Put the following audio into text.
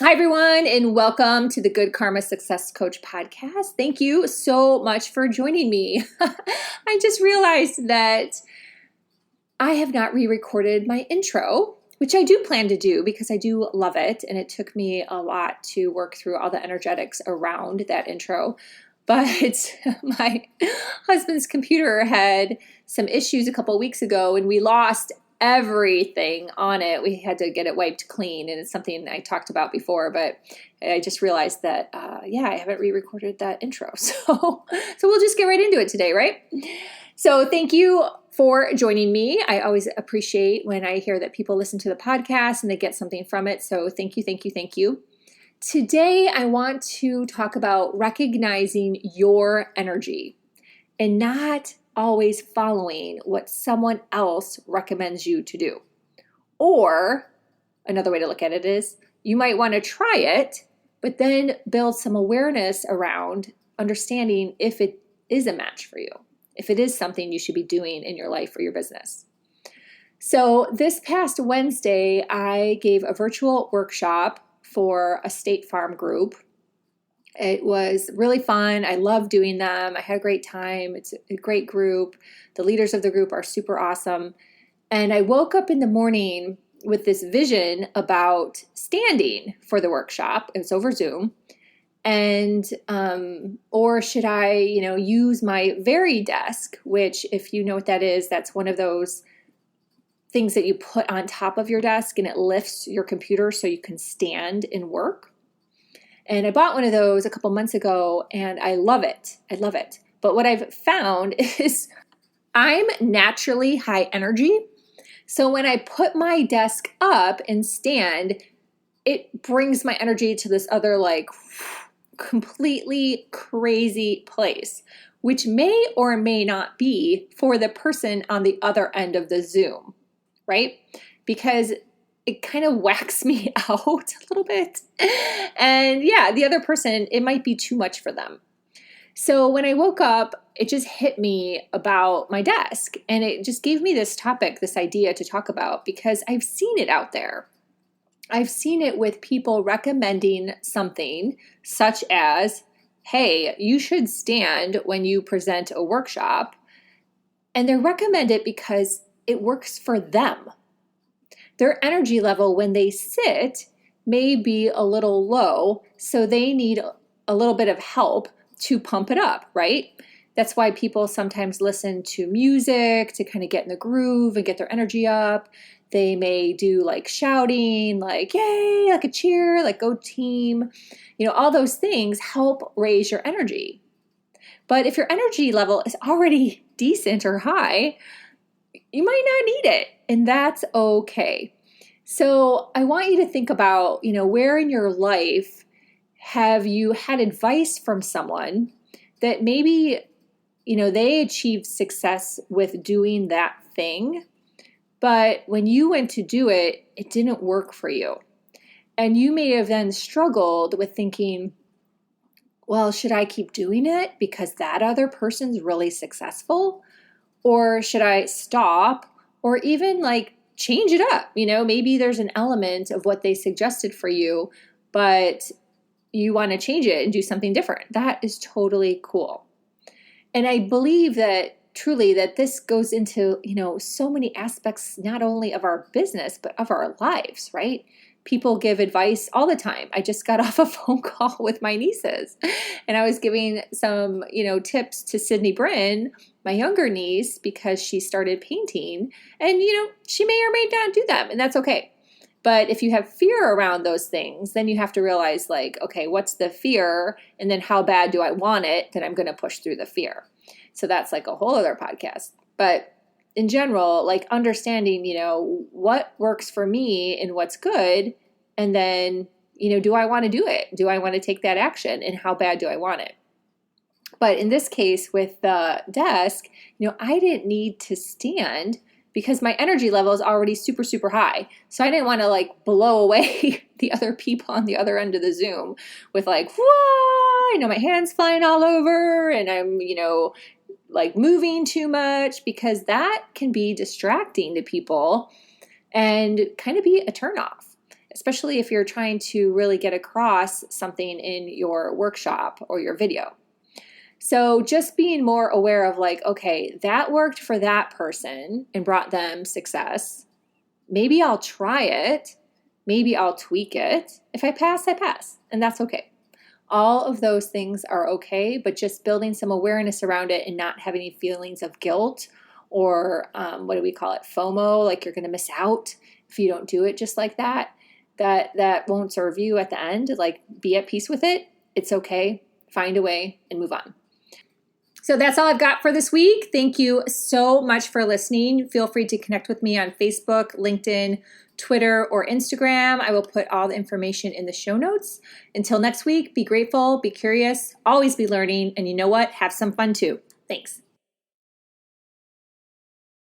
Hi, everyone, and welcome to the Good Karma Success Coach podcast. Thank you so much for joining me. I just realized that I have not re-recorded my intro, which I do plan to do because I do love it, and it took me a lot to work through all the energetics around that intro. But my husband's computer had some issues a couple of weeks ago, and we lost everything on it. We had to get it wiped clean, and it's something I talked about before, but I just realized that, I haven't re-recorded that intro. So we'll just get right into it today, right? So thank you for joining me. I always appreciate when I hear that people listen to the podcast and they get something from it. So thank you, thank you, thank you. Today, I want to talk about recognizing your energy and not always following what someone else recommends you to do. Or another way to look at it is you might want to try it, but then build some awareness around understanding if it is a match for you, if it is something you should be doing in your life or your business. So this past Wednesday, I gave a virtual workshop for a State Farm group. It was really fun. I love doing them. I had a great time. It's a great group. The leaders of the group are super awesome. And I woke up in the morning with this vision about standing for the workshop. It was over Zoom. And, or should I, use my Very Desk, which if you know what that is, that's one of those things that you put on top of your desk and it lifts your computer so you can stand and work. And I bought one of those a couple months ago and I love it. I love it. But what I've found is I'm naturally high energy. So when I put my desk up and stand, it brings my energy to this other completely crazy place, which may or may not be for the person on the other end of the Zoom. Right? Because it kind of whacks me out a little bit. And the other person, it might be too much for them. So when I woke up, it just hit me about my desk. And it just gave me this topic, this idea to talk about, because I've seen it out there. I've seen it with people recommending something such as, hey, you should stand when you present a workshop. And they recommend it because it works for them. Their energy level when they sit may be a little low, so they need a little bit of help to pump it up, right? That's why people sometimes listen to music to kind of get in the groove and get their energy up. They may do shouting, yay, like a cheer, go team. All those things help raise your energy. But if your energy level is already decent or high, you might not need it, and that's okay. So I want you to think about, where in your life have you had advice from someone that maybe, they achieved success with doing that thing, but when you went to do it, it didn't work for you. And you may have then struggled with thinking, well, should I keep doing it because that other person's really successful? Or should I stop or even change it up? Maybe there's an element of what they suggested for you, but you want to change it and do something different. That is totally cool. And I believe that truly that this goes into, so many aspects, not only of our business, but of our lives, right? People give advice all the time. I just got off a phone call with my nieces and I was giving some, tips to Sydney Bryn, my younger niece, because she started painting and, she may or may not do them, and that's okay. But if you have fear around those things, then you have to realize okay, what's the fear? And then how bad do I want it that I'm going to push through the fear? So that's a whole other podcast. But in general, understanding, what works for me and what's good. And then, do I want to do it? Do I want to take that action? And how bad do I want it? But in this case with the desk, I didn't need to stand because my energy level is already super, super high. So I didn't want to blow away the other people on the other end of the Zoom with whoa, my hands flying all over and I'm, moving too much, because that can be distracting to people and kind of be a turnoff. especially if you're trying to really get across something in your workshop or your video. So just being more aware of like, okay, that worked for that person and brought them success. Maybe I'll try it. Maybe I'll tweak it. If I pass, I pass, and that's okay. All of those things are okay, but just building some awareness around it and not having any feelings of guilt or what do we call it? FOMO, like you're going to miss out if you don't do it just like that. That won't serve you at the end. Like, be at peace with it. It's okay. Find a way and move on. So that's all I've got for this week. Thank you so much for listening. Feel free to connect with me on Facebook, LinkedIn, Twitter, or Instagram. I will put all the information in the show notes. Until next week, be grateful, be curious, always be learning, and you know what? Have some fun too. Thanks.